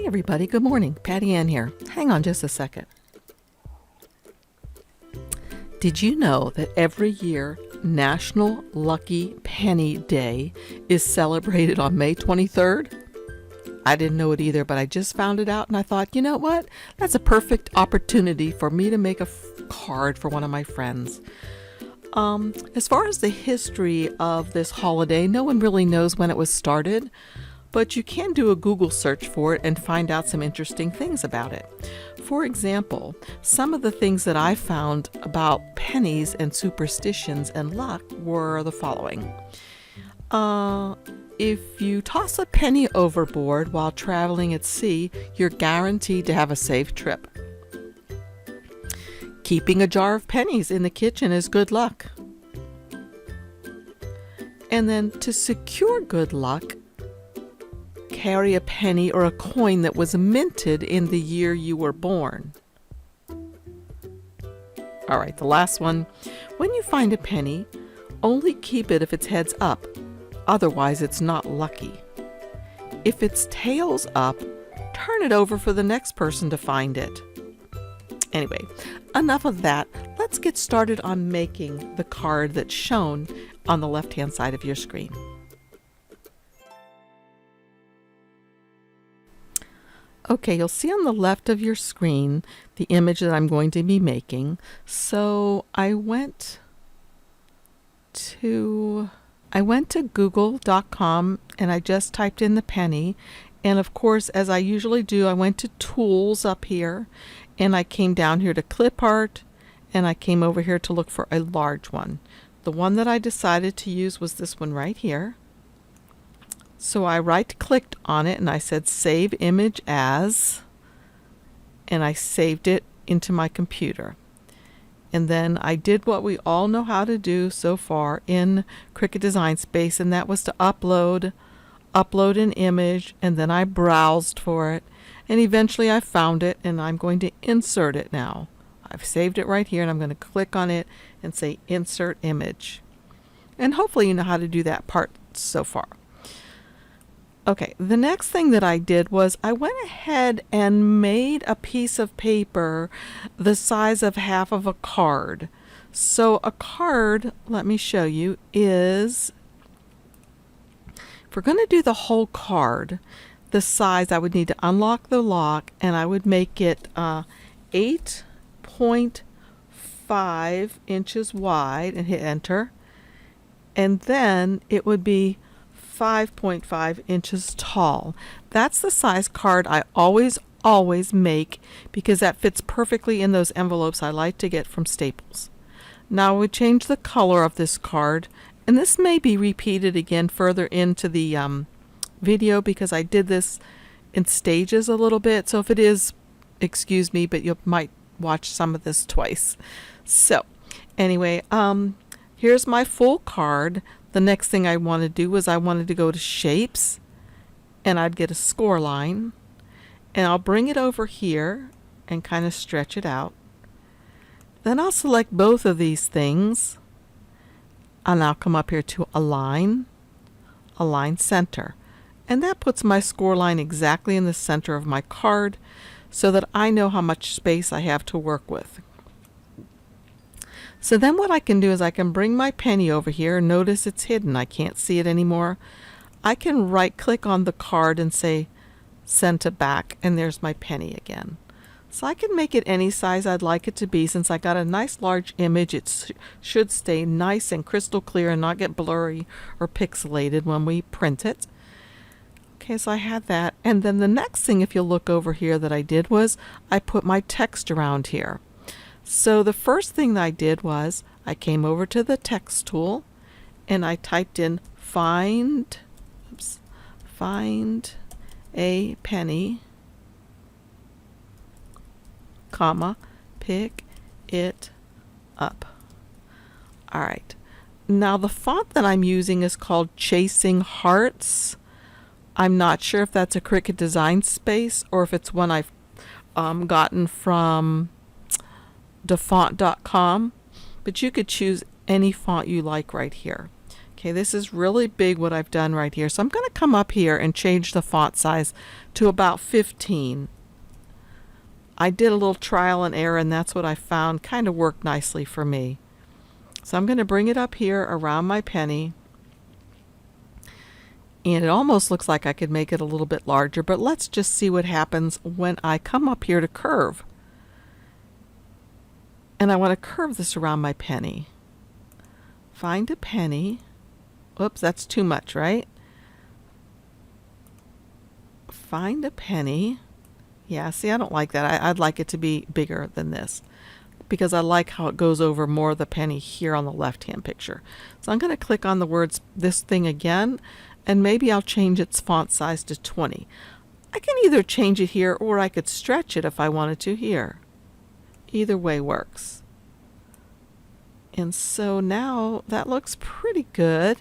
everybody, good morning. Patty Ann here. Hang on just a second. Did you know that every year National Lucky Penny Day is celebrated on May 23rd? I didn't know it either, but I just found it out and I thought, you know what? That's a perfect opportunity for me to make a card for one of my friends. As far as the history of this holiday, no one really knows when it was started, but you can do a Google search for it and find out some interesting things about it. For example, some of the things that I found about pennies and superstitions and luck were the following. If you toss a penny overboard while traveling at sea, you're guaranteed to have a safe trip. Keeping a jar of pennies in the kitchen is good luck. And then to secure good luck, carry a penny or a coin that was minted in the year you were born. All right, the last one. When you find a penny, only keep it if its head's up. Otherwise, it's not lucky. If its tail's up, turn it over for the next person to find it. Anyway, enough of that. Let's get started on making the card that's shown on the left-hand side of your screen. Okay, you'll see on the left of your screen the image that I'm going to be making. So I went to google.com and I just typed in the penny. And of course, as I usually do, I went to Tools up here and I came down here to Clip Art and I came over here to look for a large one. The one that I decided to use was this one right here. So I right-clicked on it and I said Save Image As, and I saved it into my computer. And then I did what we all know how to do so far in Cricut Design Space, and that was to upload an image, and then I browsed for it, and eventually I found it, and I'm going to insert it now. I've saved it right here, and I'm going to click on it and say Insert Image. And hopefully you know how to do that part so far. Okay, the next thing that I did was I went ahead and made a piece of paper the size of half of a card. So a card, let me show you, if we're going to do the whole card, the size, I would need to unlock the lock and I would make it 8.5 inches wide and hit enter. And then it would be 5.5 inches tall. That's the size card I always make because that fits perfectly in those envelopes I like to get from Staples. Now I would change the color of this card, and this may be repeated again further into the video because I did this in stages a little bit, so if it is, excuse me, but you might watch some of this twice. So anyway, here's my full card. The next thing I want to do was I wanted to go to Shapes, and I'd get a score line, and I'll bring it over here and kind of stretch it out. Then I'll select both of these things, and I'll come up here to Align Center. And that puts my score line exactly in the center of my card so that I know how much space I have to work with. So then what I can do is I can bring my penny over here. Notice it's hidden. I can't see it anymore. I can right-click on the card and say Send to Back, and there's my penny again. So I can make it any size I'd like it to be. Since I got a nice large image, it should stay nice and crystal clear and not get blurry or pixelated when we print it. Okay, so I had that. And then the next thing, if you look over here, that I did was I put my text around here. So the first thing that I did was I came over to the text tool and I typed in find a penny, comma, pick it up. All right. Now the font that I'm using is called Chasing Hearts. I'm not sure if that's a Cricut Design Space or if it's one I've gotten from defont.com, but you could choose any font you like right here. Okay, this is really big what I've done right here. So I'm going to come up here and change the font size to about 15. I did a little trial and error, and that's what I found kind of worked nicely for me. So I'm going to bring it up here around my penny. And it almost looks like I could make it a little bit larger, but let's just see what happens when I come up here to curve. And I want to curve this around my penny. Find a penny. Oops, that's too much, right? Find a penny. Yeah, see, I don't like that. I'd like it to be bigger than this because I like how it goes over more of the penny here on the left-hand picture. So I'm going to click on the words, this thing again, and maybe I'll change its font size to 20. I can either change it here or I could stretch it if I wanted to here. Either way works. And so now that looks pretty good,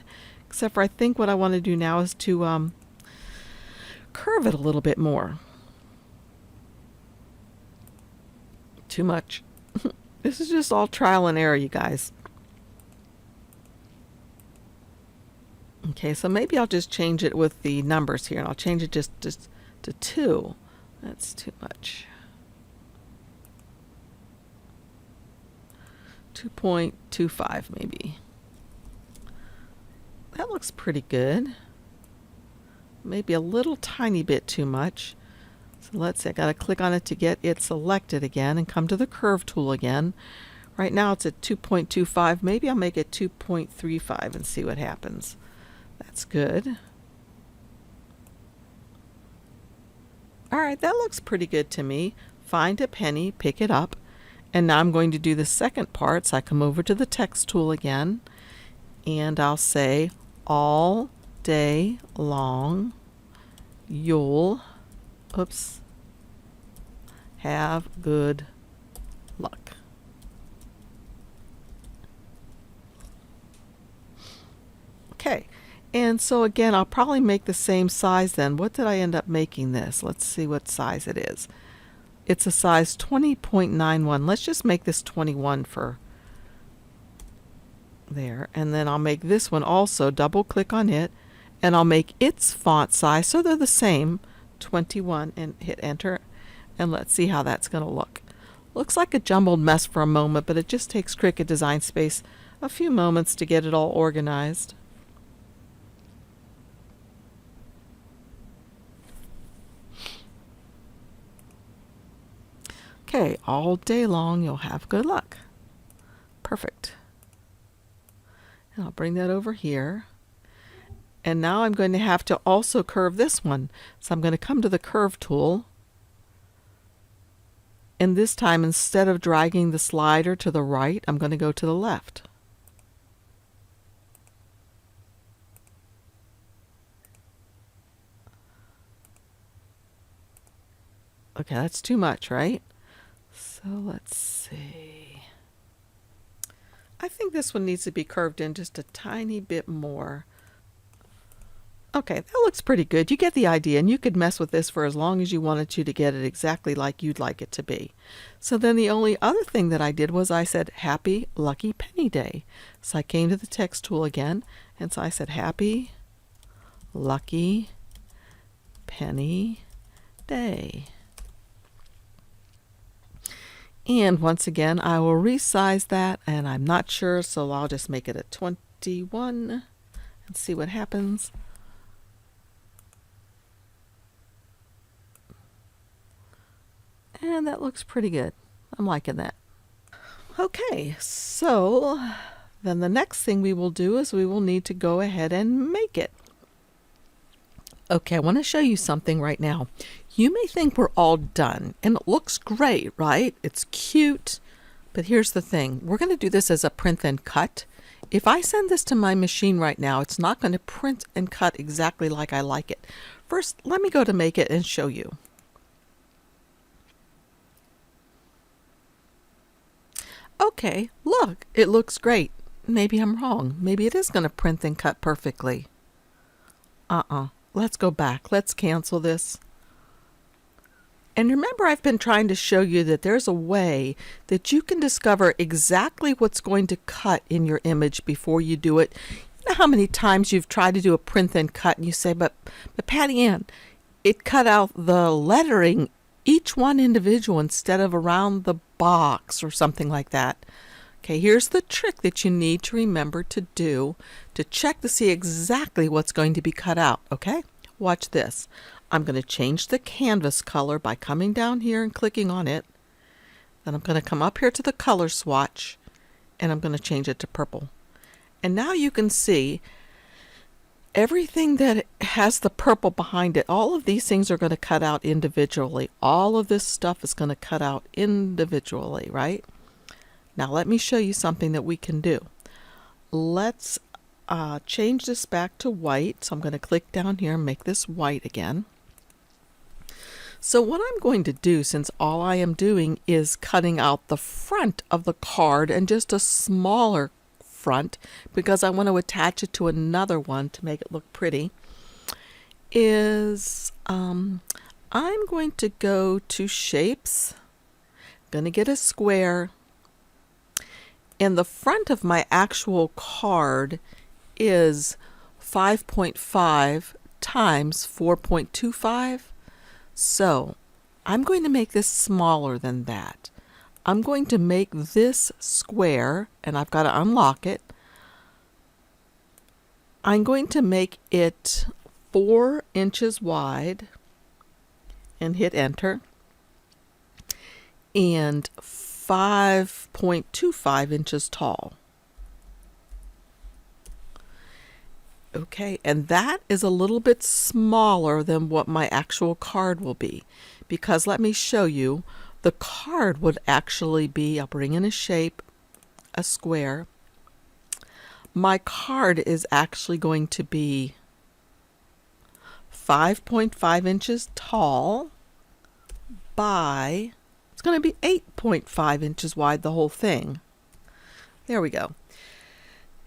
except for I think what I want to do now is to curve it a little bit more. Too much. This is just all trial and error, you guys. Okay, so maybe I'll just change it with the numbers here, and I'll change it just to 2. That's too much. 2.25 maybe. That looks pretty good. Maybe a little tiny bit too much. So let's see, I got to click on it to get it selected again and come to the curve tool again. Right now it's at 2.25. Maybe I'll make it 2.35 and see what happens. That's good. All right, that looks pretty good to me. Find a penny, pick it up, and now I'm going to do the second part. So I come over to the text tool again, and I'll say, all day long, you'll, oops, have good luck. Okay. And so again, I'll probably make the same size then. What did I end up making this? Let's see what size it is. It's a size 20.91. Let's just make this 21 for there. And then I'll make this one also, double click on it, and I'll make its font size so they're the same, 21, and hit enter. And let's see how that's going to look. Looks like a jumbled mess for a moment, but it just takes Cricut Design Space a few moments to get it all organized. Okay, all day long you'll have good luck. Perfect. And I'll bring that over here. And now I'm going to have to also curve this one. So I'm going to come to the curve tool. And this time, instead of dragging the slider to the right, I'm going to go to the left. Okay, that's too much, right? So let's see. I think this one needs to be curved in just a tiny bit more. Okay, that looks pretty good. You get the idea, and you could mess with this for as long as you wanted to get it exactly like you'd like it to be. So then the only other thing that I did was I said, Happy Lucky Penny Day. So I came to the text tool again, and so I said, Happy Lucky Penny Day. And once again, I will resize that, and I'm not sure, so I'll just make it a 21 and see what happens. And that looks pretty good. I'm liking that. Okay, so then the next thing we will do is we will need to go ahead and make it. Okay, I want to show you something right now. You may think we're all done, and it looks great, right? It's cute, but here's the thing. We're going to do this as a print and cut. If I send this to my machine right now, it's not going to print and cut exactly like I like it. First, let me go to make it and show you. Okay, look, it looks great. Maybe I'm wrong. Maybe it is going to print and cut perfectly. Let's go back. Let's cancel this. And remember, I've been trying to show you that there's a way that you can discover exactly what's going to cut in your image before you do it. You know how many times you've tried to do a print then cut and you say, but Patty Ann, it cut out the lettering, each one individual instead of around the box or something like that. Okay, here's the trick that you need to remember to do to check to see exactly what's going to be cut out. Okay, watch this. I'm going to change the canvas color by coming down here and clicking on it. Then I'm going to come up here to the color swatch and I'm going to change it to purple. And now you can see everything that has the purple behind it, all of these things are going to cut out individually. All of this stuff is going to cut out individually, right? Now let me show you something that we can do. Let's change this back to white. So I'm going to click down here and make this white again. So what I'm going to do, since all I am doing is cutting out the front of the card and just a smaller front because I want to attach it to another one to make it look pretty, is I'm going to go to shapes, going to get a square, and the front of my actual card is 5.5 times 4.25. So I'm going to make this smaller than that. I'm going to make this square, and I've got to unlock it. I'm going to make it 4 inches wide and hit enter, and 5.25 inches tall. Okay, and that is a little bit smaller than what my actual card will be, because let me show you, the card would actually be, I'll bring in a shape, a square. My card is actually going to be 5.5 inches tall by, it's going to be 8.5 inches wide, the whole thing. There we go.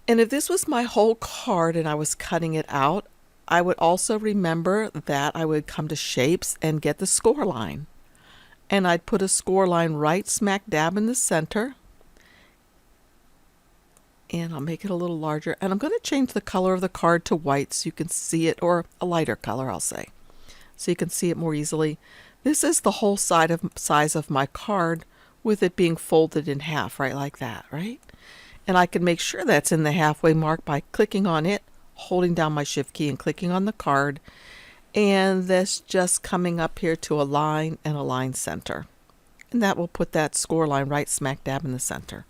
And if this was my whole card and I was cutting it out, I would also remember that I would come to shapes and get the score line. And I'd put a score line right smack dab in the center. And I'll make it a little larger. And I'm going to change the color of the card to white so you can see it, or a lighter color, I'll say, so you can see it more easily. This is the whole size of my card with it being folded in half, right like that, right? And I can make sure that's in the halfway mark by clicking on it, holding down my shift key and clicking on the card. And that's just coming up here to a line and a line center. And that will put that score line right smack dab in the center.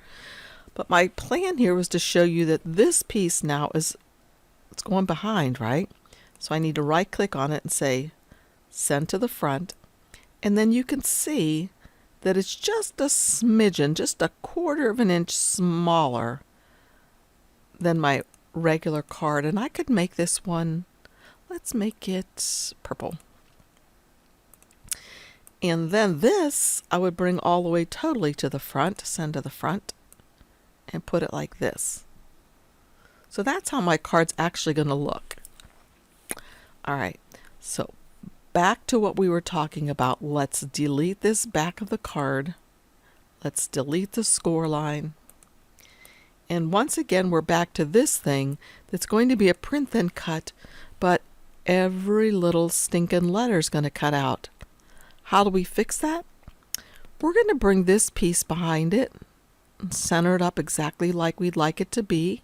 But my plan here was to show you that this piece now it's going behind, right? So I need to right click on it and say send to the front. And then you can see that it's just a smidgen, just a 1/4 of an inch smaller than my regular card. And I could make this one, let's make it purple. And then this, I would bring all the way totally to the front, send to the front, and put it like this. So that's how my card's actually going to look. All right, so back to what we were talking about. Let's delete this back of the card. Let's delete the score line. And once again, we're back to this thing that's going to be a print then cut, but every little stinking letter is going to cut out. How do we fix that? We're going to bring this piece behind it and center it up exactly like we'd like it to be.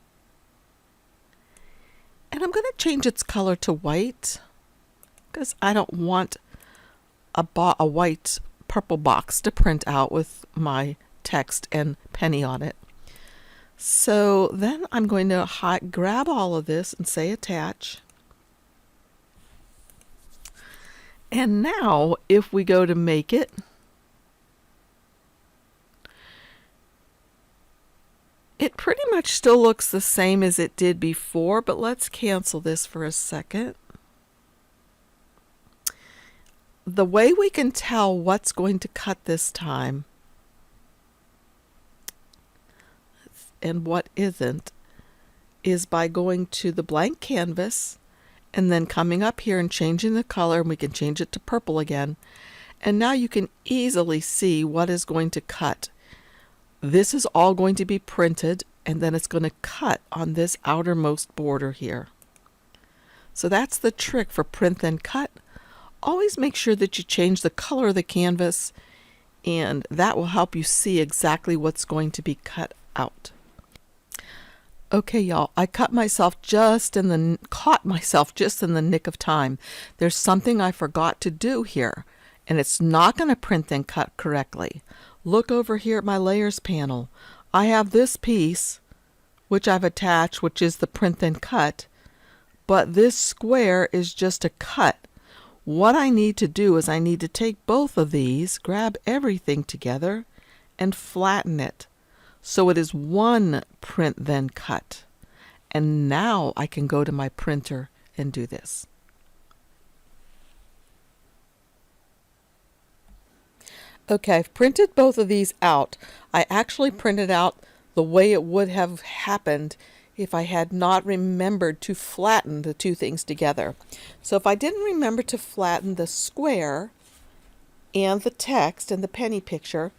And I'm going to change its color to white because I don't want a white purple box to print out with my text and penny on it. So then I'm going to grab all of this and say attach. And now if we go to make it, it pretty much still looks the same as it did before, but let's cancel this for a second. The way we can tell what's going to cut this time and what isn't is by going to the blank canvas and then coming up here and changing the color, and we can change it to purple again. And now you can easily see what is going to cut. This is all going to be printed, and then it's going to cut on this outermost border here. So that's the trick for print then cut. Always make sure that you change the color of the canvas, and that will help you see exactly what's going to be cut out. Okay, y'all, I caught myself just in the nick of time. There's something I forgot to do here, and it's not going to print and cut correctly. Look over here at my layers panel. I have this piece, which I've attached, which is the print and cut, but this square is just a cut. What I need to do is I need to take both of these, grab everything together, and flatten it. So it is one print then cut. And now I can go to my printer and do this. Okay, I've printed both of these out. I actually printed out the way it would have happened if I had not remembered to flatten the two things together. So if I didn't remember to flatten the square and the text and the penny picture,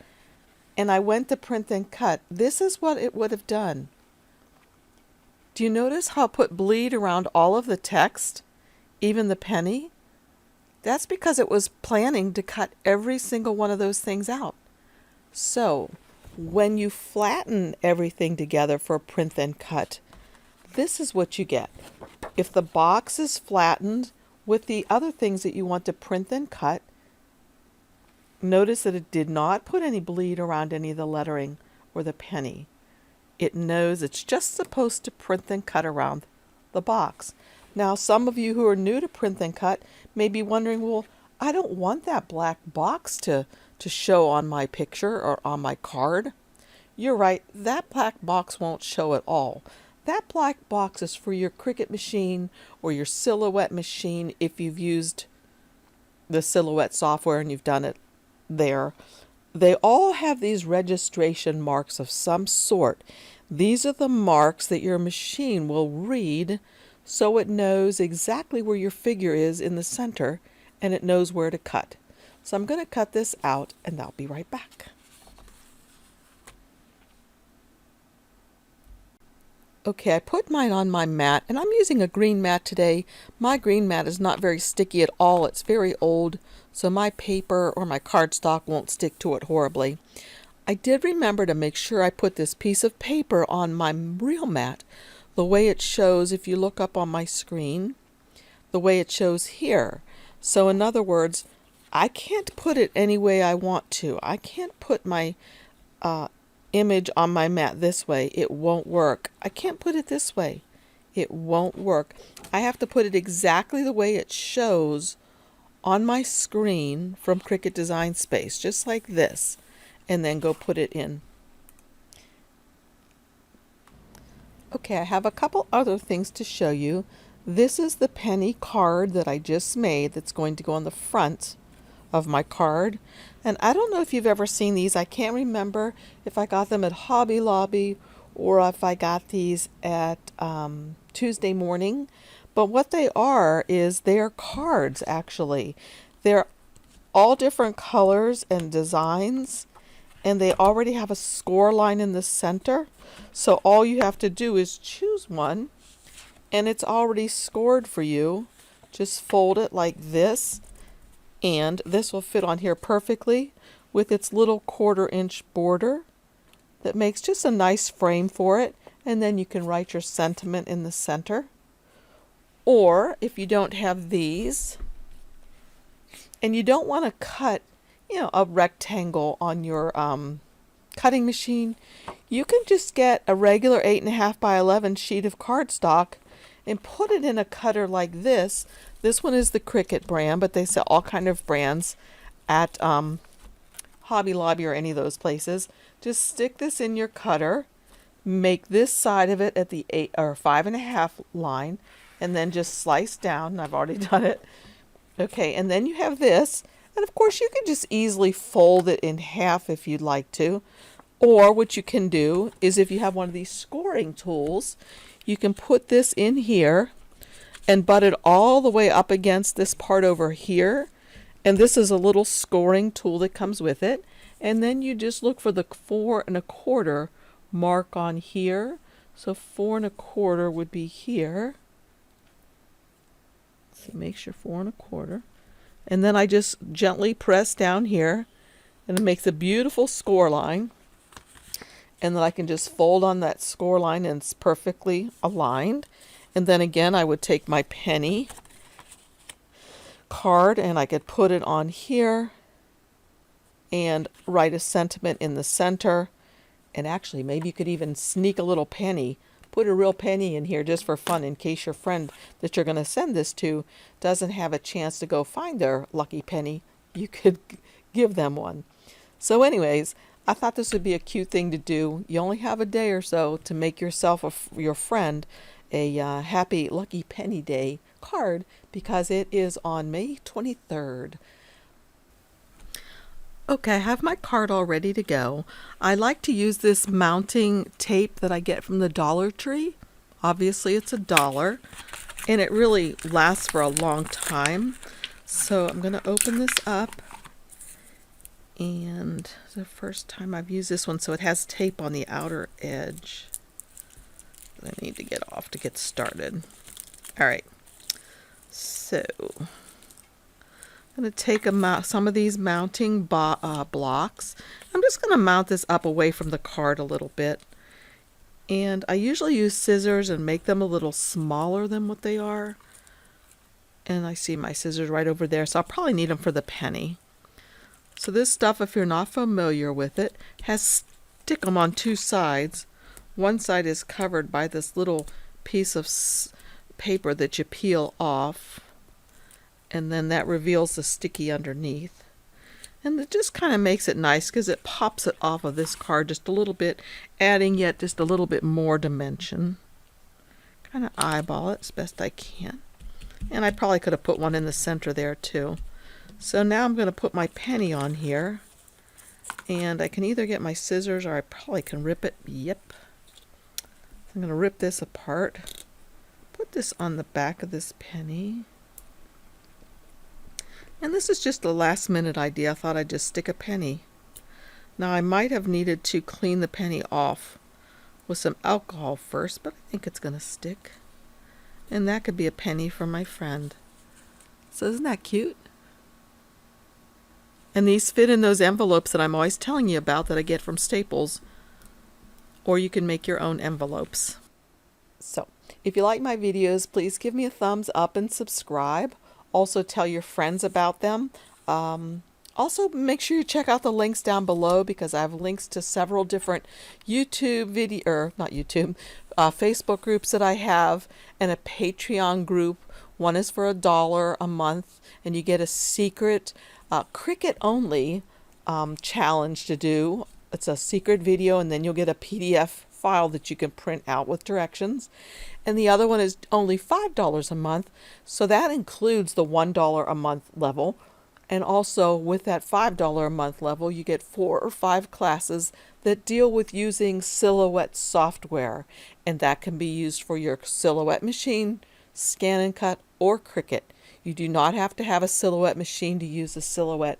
and I went to print and cut, this is what it would have done. Do you notice how it put bleed around all of the text, even the penny? That's because it was planning to cut every single one of those things out. So when you flatten everything together for a print then cut, this is what you get. If the box is flattened with the other things that you want to print then cut, notice that it did not put any bleed around any of the lettering or the penny. It knows it's just supposed to print then cut around the box. Now, some of you who are new to print then cut may be wondering, well, I don't want that black box to show on my picture or on my card. You're right, that black box won't show at all. That black box is for your Cricut machine or your Silhouette machine if you've used the Silhouette software and you've done it there. They all have these registration marks of some sort. These are the marks that your machine will read so it knows exactly where your figure is in the center and it knows where to cut. So I'm going to cut this out and I'll be right back. Okay, I put mine on my mat, and I'm using a green mat today. My green mat is not very sticky at all. It's very old, so my paper or my cardstock won't stick to it horribly. I did remember to make sure I put this piece of paper on my real mat the way it shows if you look up on my screen, the way it shows here. So in other words, I can't put it any way I want to. I can't put my image on my mat this way. It won't work. I can't put it this way. It won't work. I have to put it exactly the way it shows on my screen from Cricut Design Space, just like this, and then go put it in. Okay, I have a couple other things to show you. This is the penny card that I just made that's going to go on the front of my card. And I don't know if you've ever seen these. I can't remember if I got them at Hobby Lobby or if I got these at Tuesday Morning. But what they are is they're cards, actually. They're all different colors and designs, and they already have a score line in the center. So all you have to do is choose one, and it's already scored for you. Just fold it like this, and this will fit on here perfectly with its little 1/4 inch border that makes just a nice frame for it, and then you can write your sentiment in the center. Or if you don't have these and you don't want to cut, a rectangle on your cutting machine, you can just get a regular 8.5 by 11 sheet of cardstock and put it in a cutter like this. This one is the Cricut brand, but they sell all kind of brands at Hobby Lobby or any of those places. Just stick this in your cutter, make this side of it at the 8 or 5.5 line, and then just slice down. I've already done it. Okay, and then you have this, and of course you can just easily fold it in half if you'd like to. Or what you can do is, if you have one of these scoring tools, you can put this in here and butt it all the way up against this part over here. And this is a little scoring tool that comes with it. And then you just look for the 4 1/4 mark on here. So 4 1/4 would be here. So make sure 4 1/4. And then I just gently press down here, and it makes a beautiful score line. And then I can just fold on that score line, and it's perfectly aligned. And then again, I would take my penny card and I could put it on here and write a sentiment in the center. And actually, maybe you could even sneak a little penny, put a real penny in here just for fun, in case your friend that you're going to send this to doesn't have a chance to go find their lucky penny. You could give them one. So anyways, I thought this would be a cute thing to do. You only have a day or so to make yourself your friend a happy lucky penny day card, because it is on May 23rd. Okay, I have my card all ready to go. I like to use this mounting tape that I get from the Dollar Tree. Obviously it's $1, and it really lasts for a long time. So I'm going to open this up, and it's the first time I've used this one, so it has tape on the outer edge that I need to get off to get started. All right, so I'm going to take some of these mounting blocks. I'm just going to mount this up away from the card a little bit. And I usually use scissors and make them a little smaller than what they are. And I see my scissors right over there, so I'll probably need them for the penny. So this stuff, if you're not familiar with it, has stickum on 2 sides. One side is covered by this little piece of paper that you peel off, and then that reveals the sticky underneath. And it just kind of makes it nice because it pops it off of this card just a little bit, adding yet just a little bit more dimension. Kind of eyeball it as best I can. And I probably could have put one in the center there too. So now I'm going to put my penny on here, and I can either get my scissors, or I probably can rip it. Yep. I'm going to rip this apart. Put this on the back of this penny. And this is just a last minute idea. I thought I'd just stick a penny. Now I might have needed to clean the penny off with some alcohol first, but I think it's going to stick. And that could be a penny for my friend. So isn't that cute? And these fit in those envelopes that I'm always telling you about that I get from Staples. Or you can make your own envelopes. So, if you like my videos, please give me a thumbs up and subscribe. Also tell your friends about them. Also make sure you check out the links down below, because I have links to several different Facebook groups that I have, and a Patreon group. One is for $1 a month, and you get a secret Cricut only challenge to do. It's a secret video, and then you'll get a PDF file that you can print out with directions. And the other one is only $5 a month, so that includes the $1 a month level. And also with that $5 a month level, you get 4 or 5 classes that deal with using Silhouette software, and that can be used for your Silhouette machine, Scan and Cut, or Cricut. You do not have to have a Silhouette machine to use the Silhouette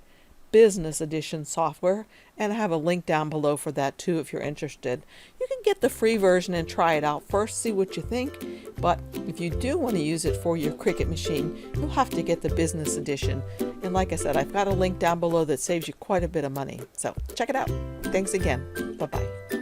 Business Edition software, and I have a link down below for that too if you're interested. You can get the free version and try it out first, see what you think, but if you do want to use it for your Cricut machine, you'll have to get the Business Edition. And like I said, I've got a link down below that saves you quite a bit of money. So check it out. Thanks again. Bye-bye.